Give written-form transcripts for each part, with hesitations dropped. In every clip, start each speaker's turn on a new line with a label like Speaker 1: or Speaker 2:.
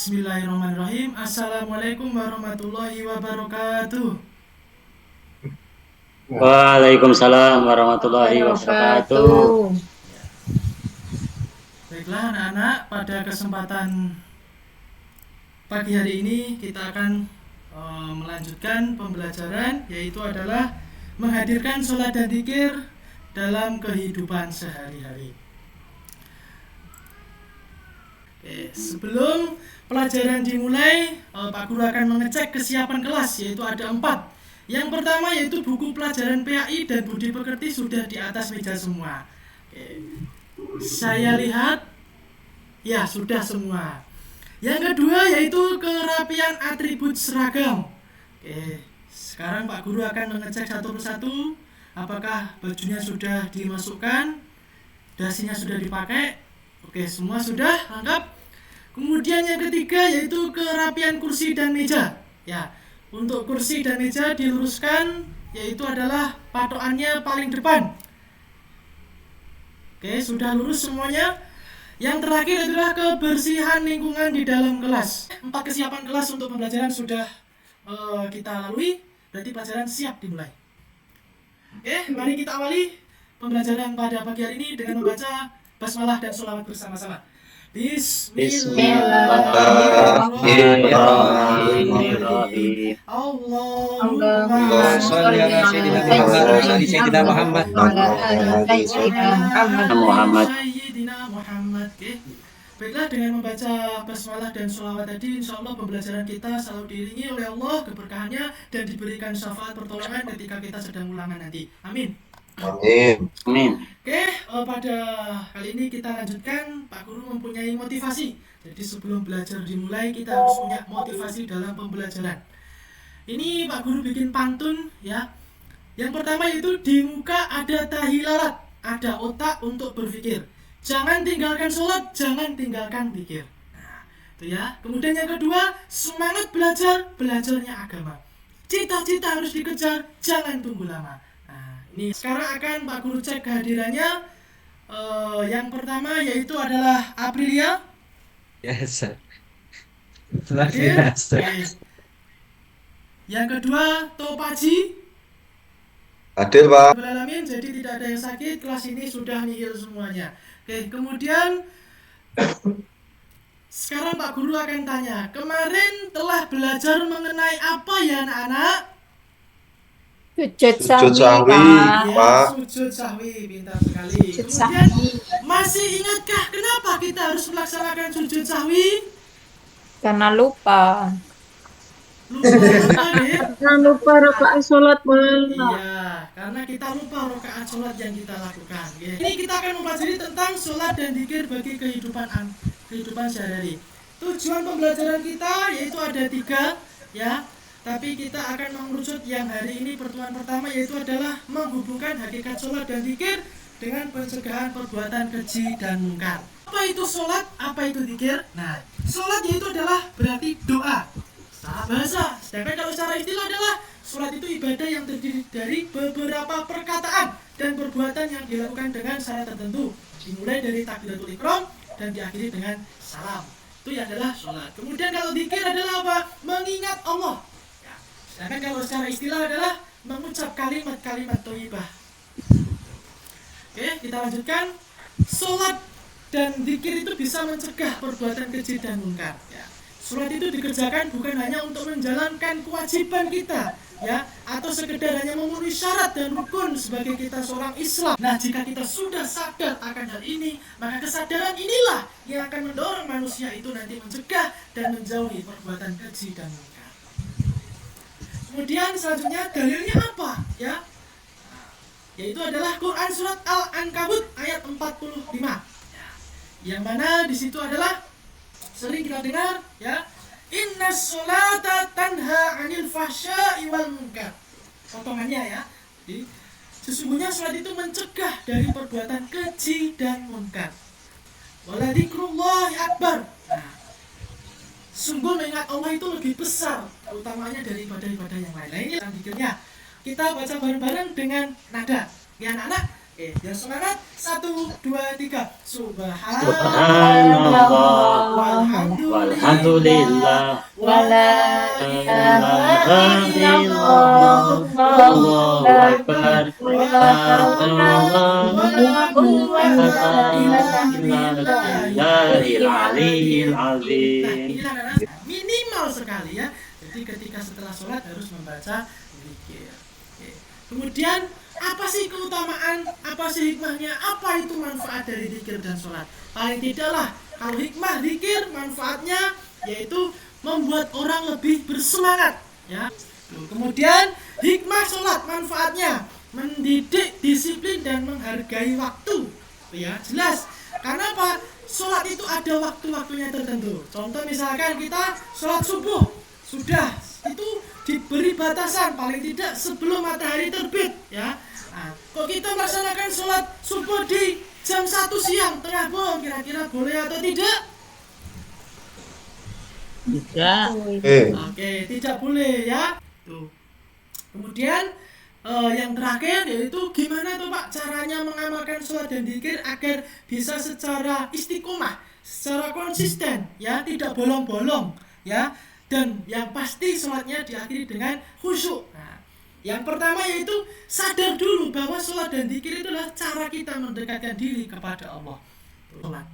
Speaker 1: Bismillahirrahmanirrahim. Assalamualaikum warahmatullahi wabarakatuh.
Speaker 2: Waalaikumsalam warahmatullahi wabarakatuh.
Speaker 1: Baiklah anak-anak, pada kesempatan pagi hari ini kita akan melanjutkan pembelajaran, yaitu adalah menghadirkan sholat dan dzikir dalam kehidupan sehari-hari. Oke, sebelum pelajaran dimulai, Pak Guru akan mengecek kesiapan kelas, yaitu ada 4. Yang pertama yaitu buku pelajaran PAI dan Budi Pekerti sudah di atas meja semua. Oke. Saya lihat, ya sudah semua. Yang kedua yaitu kerapian atribut seragam. Oke. Sekarang Pak Guru akan mengecek satu persatu, apakah bajunya sudah dimasukkan, dasinya sudah dipakai. Oke, semua sudah lengkap. Kemudian yang ketiga yaitu kerapian kursi dan meja. Ya, untuk kursi dan meja diluruskan, yaitu adalah patokannya paling depan. Oke, sudah lurus semuanya. Yang terakhir adalah kebersihan lingkungan di dalam kelas. 4 kesiapan kelas untuk pembelajaran sudah kita lalui. Berarti pelajaran siap dimulai. Oke, mari kita awali pembelajaran pada pagi hari ini dengan membaca basmalah dan sholawat bersama-sama. Bismillahirrahmanirrahim. Allahumma sholli ala sayyidina Muhammad. Baiklah, dengan membaca basmalah dan sholawat tadi, insya Allah pembelajaran kita selalu diiringi oleh Allah keberkahannya dan diberikan syafaat pertolongan ketika kita sedang ulangan nanti. Amin.
Speaker 2: Amin.
Speaker 1: Oke, pada kali ini kita lanjutkan. Pak Guru mempunyai motivasi. Jadi sebelum belajar dimulai, kita harus punya motivasi dalam pembelajaran. Ini Pak Guru bikin pantun ya. Yang pertama yaitu di muka ada tahi lalat, ada otak untuk berpikir. Jangan tinggalkan sholat, jangan tinggalkan zikir. Nah, itu ya. Kemudian yang kedua, semangat belajar, belajarnya agama. Cita-cita harus dikejar, jangan tunggu lama. Nih, sekarang akan Pak Guru cek kehadirannya. Yang pertama yaitu adalah Aprilia.
Speaker 3: Yes, sir.
Speaker 1: Hadir. Yang kedua Topaji.
Speaker 4: Hadir, Pak.
Speaker 1: Beralamin, jadi tidak ada yang sakit. Kelas ini sudah nihil semuanya. Oke, kemudian sekarang Pak Guru akan tanya. Kemarin telah belajar mengenai apa ya anak-anak?
Speaker 4: Sujud
Speaker 5: Sujud
Speaker 4: sahwi,
Speaker 5: sahwi,
Speaker 4: Pak.
Speaker 1: Sujud sahwi, pintar sekali.
Speaker 4: Sujud
Speaker 1: Kemudian
Speaker 4: sahwi.
Speaker 1: masih ingatkah kenapa kita harus melaksanakan sujud sahwi?
Speaker 4: Karena lupa.
Speaker 1: Lupa ya?
Speaker 5: Jangan lupa rakaat sholat malam.
Speaker 1: Iya, karena kita lupa rakaat sholat yang kita lakukan. Ya. Ini kita akan mempelajari tentang sholat dan zikir bagi kehidupan sehari-hari. Tujuan pembelajaran kita yaitu ada 3, ya. Tapi kita akan mengerucut yang hari ini pertemuan pertama, yaitu adalah menghubungkan hakikat sholat dan zikir dengan pencegahan perbuatan keji dan mungkar. Apa itu sholat? Apa itu zikir? Nah, sholat yaitu adalah berarti doa secara bahasa. Sedangkan kalau secara istilah adalah sholat itu ibadah yang terdiri dari beberapa perkataan dan perbuatan yang dilakukan dengan syarat tertentu. Dimulai dari takbiratul ihram dan diakhiri dengan salam. Itu adalah sholat. Kemudian kalau zikir adalah apa? Mengingat Allah. Sedangkan kalau secara istilah adalah mengucap kalimat-kalimat thayyibah. Oke, kita lanjutkan. Sholat dan zikir itu bisa mencegah perbuatan keji dan mungkar. Ya. Sholat itu dikerjakan bukan hanya untuk menjalankan kewajiban kita, ya, atau sekedar hanya memenuhi syarat dan rukun sebagai kita seorang Islam. Nah, jika kita sudah sadar akan hal ini, maka kesadaran inilah yang akan mendorong manusia itu nanti mencegah dan menjauhi perbuatan keji dan mungkar. Kemudian selanjutnya dalilnya apa? Ya, yaitu adalah Quran surat Al-Ankabut ayat 45. Ya. Yang mana di situ adalah sering kita dengar, ya, innas sholata tanha 'anil fahsya'i wal munkar. Potongannya ya. Jadi, sesungguhnya sholat itu mencegah dari perbuatan keji dan munkar. Waladzikrullahi akbar. Nah, sungguh mengingat Allah itu lebih besar utamanya dari ibadah-ibadah yang lain. Nah, ini yang zikirnya. Kita baca bareng-bareng dengan nada. Ya anak-anak, biar semangat. 1, 2, 3. Subhanallah
Speaker 2: Subhanallah
Speaker 1: walhamdulillah
Speaker 2: Alhamdulillah.
Speaker 4: wala ilaha illallah,
Speaker 2: Allahu Akbar.
Speaker 4: wala haula wala quwwata illa
Speaker 2: Billahil Aliyyil
Speaker 1: Nah,
Speaker 2: Azim.
Speaker 1: ini adalah minimal sekali ya. Jadi ketika setelah sholat harus membaca zikir. Oke. Kemudian apa sih keutamaan, apa sih hikmahnya, apa itu manfaat dari zikir dan sholat? Paling tidaklah kalau hikmah zikir manfaatnya yaitu membuat orang lebih bersemangat ya. Kemudian hikmah sholat manfaatnya mendidik disiplin dan menghargai waktu ya, jelas. Karena apa? Sholat itu ada waktu-waktunya tertentu. Contoh misalkan kita sholat subuh, sudah itu diberi batasan paling tidak sebelum matahari terbit ya. Nah, kok kita melaksanakan sholat subuh di jam 1 siang tengah bolong, kira-kira boleh atau tidak?
Speaker 4: tidak.
Speaker 1: Oke, tidak boleh ya. Tuh. Kemudian yang terakhir yaitu gimana tuh Pak caranya mengamalkan sholat dan zikir agar bisa secara istiqomah, secara konsisten ya, tidak bolong-bolong ya, dan yang pasti sholatnya diakhiri dengan khusyuk. Nah, yang pertama yaitu sadar dulu bahwa sholat dan zikir itu adalah cara kita mendekatkan diri kepada Allah. Sholat.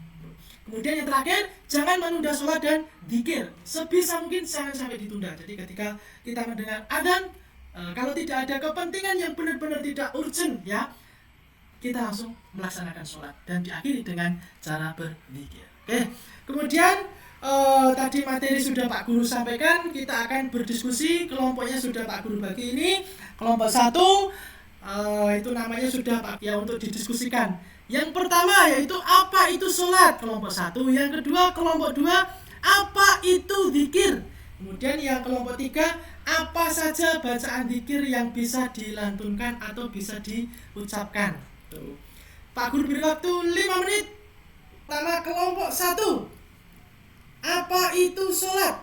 Speaker 1: Kemudian yang terakhir, jangan menunda sholat dan zikir. Sebisa mungkin jangan sampai ditunda. Jadi ketika kita mendengar adzan, kalau tidak ada kepentingan yang benar-benar tidak urgent ya, kita langsung melaksanakan sholat dan diakhiri dengan cara berzikir. Oke. Kemudian tadi materi sudah Pak Guru sampaikan, kita akan berdiskusi. Kelompoknya sudah Pak Guru bagi ini. Kelompok 1 itu namanya sudah Pak ya untuk didiskusikan. Yang pertama yaitu apa itu sholat, kelompok 1. Yang kedua kelompok 2 apa itu zikir. Kemudian yang kelompok 3 apa saja bacaan zikir yang bisa dilantunkan atau bisa diucapkan. Tuh. Pak Guru beri waktu 5 menit. Pertama kelompok 1. Apa itu sholat?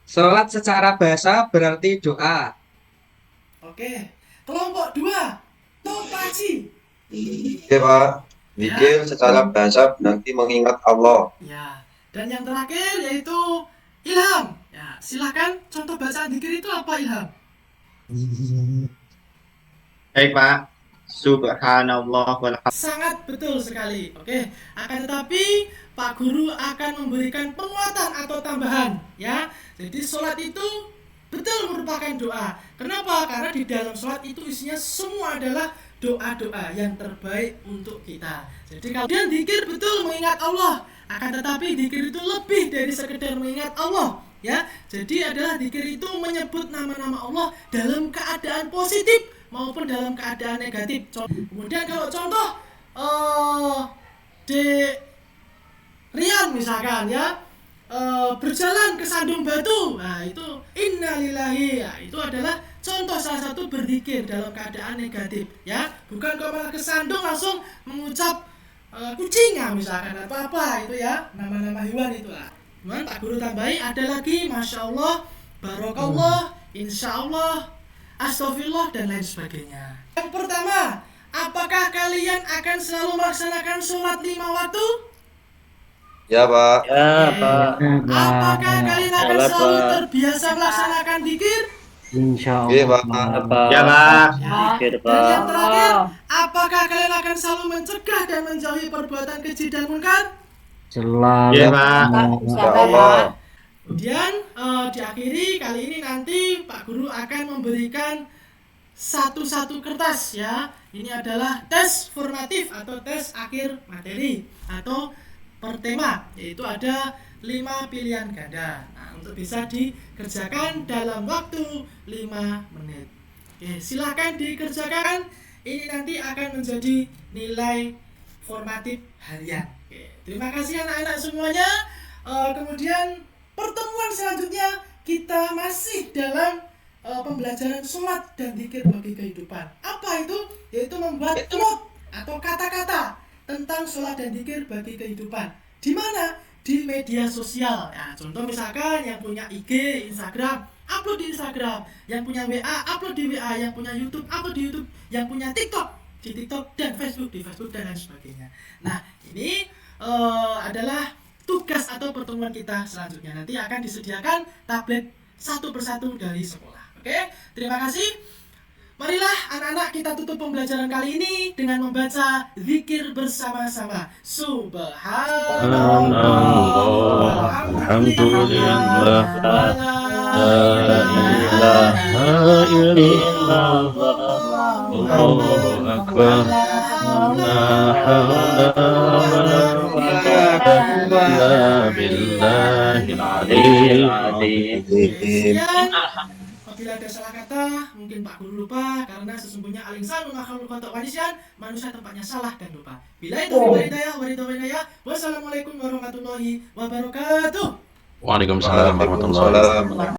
Speaker 3: Sholat secara bahasa berarti doa.
Speaker 1: Oke. Kelompok 2. Topaji.
Speaker 6: Oke Pak, zikir secara bahasa berarti mengingat Allah.
Speaker 1: Ya. Dan yang terakhir yaitu ilham. Ya, silakan contoh bacaan zikir itu apa ilham?
Speaker 3: Baik Pak. Subhanallah walhamdulillah.
Speaker 1: Sangat betul sekali. Oke, akan tetapi Pak Guru akan memberikan penguatan atau tambahan ya. Jadi sholat itu betul merupakan doa. Kenapa? Karena di dalam sholat itu isinya semua adalah doa-doa yang terbaik untuk kita. Jadi kalau dia zikir betul mengingat Allah, akan tetapi zikir itu lebih dari sekedar mengingat Allah ya. Jadi adalah zikir itu menyebut nama-nama Allah dalam keadaan positif maupun dalam keadaan negatif. Kemudian kalau contoh di Rian misalkan ya, berjalan ke Sandung Batu, nah itu innalillahi ya, itu adalah contoh salah satu berzikir dalam keadaan negatif ya. Bukan kau malah ke Sandung langsung mengucap kucing ya misalkan atau apa itu ya, nama-nama hewan itu lah. Kemudian Pak Guru tambahi ada lagi Masya Allah, Barokallah, Insya Allah, Astagfirullah dan lain sebagainya. Yang pertama, apakah kalian akan selalu melaksanakan sholat 5 waktu?
Speaker 6: Ya Pak.
Speaker 2: Ya Pak.
Speaker 1: Apakah kalian akan
Speaker 2: Sholat,
Speaker 1: selalu
Speaker 2: Pak.
Speaker 1: terbiasa melaksanakan zikir?
Speaker 6: Oke Pak.
Speaker 2: Ya Pak.
Speaker 3: Ya Pak.
Speaker 2: Zikir
Speaker 1: Dan yang
Speaker 2: Pak.
Speaker 1: terakhir, apakah kalian akan selalu mencegah dan menjauhi perbuatan keji dan munkar?
Speaker 3: Ya Pak.
Speaker 6: Ya Allah.
Speaker 1: Kemudian diakhiri kali ini nanti Pak Guru akan memberikan satu kertas ya. Ini adalah tes formatif atau tes akhir materi atau per tema, yaitu ada 5 pilihan ganda. Nah, untuk bisa dikerjakan dalam waktu 5 menit. Oke, silahkan dikerjakan. Ini nanti akan menjadi nilai formatif harian. Oke, terima kasih anak-anak semuanya. Kemudian pertemuan selanjutnya kita masih dalam pembelajaran sholat dan zikir bagi kehidupan. Apa itu? Yaitu membuat quote atau kata-kata tentang sholat dan zikir bagi kehidupan. Di mana? Di media sosial. Ya, contoh misalkan yang punya IG, Instagram, upload di Instagram. Yang punya WA, upload di WA. Yang punya YouTube, upload di YouTube. Yang punya TikTok, di TikTok dan Facebook, di Facebook dan lain sebagainya. Nah, ini adalah tugas atau pertemuan kita selanjutnya. Nanti akan disediakan tablet satu persatu dari sekolah. Oke, terima kasih. Marilah anak-anak kita tutup pembelajaran kali ini dengan membaca zikir bersama-sama. Subhanallah,
Speaker 2: Alhamdulillah,
Speaker 1: wa
Speaker 2: la ilaha illallah, Allahu Akbar, la hawla wa la quwwata illa billahil aliyyil azim.
Speaker 1: Sekian. Apabila ada salah kata, mungkin Pak Guru lupa, karena sesungguhnya al-insanu makhlukun khata' wa nisyan, manusia tempatnya salah dan lupa. Bila itu hidayah, wassalamualaikum warahmatullahi wabarakatuh.
Speaker 2: Waalaikumsalam warahmatullahi wabarakatuh.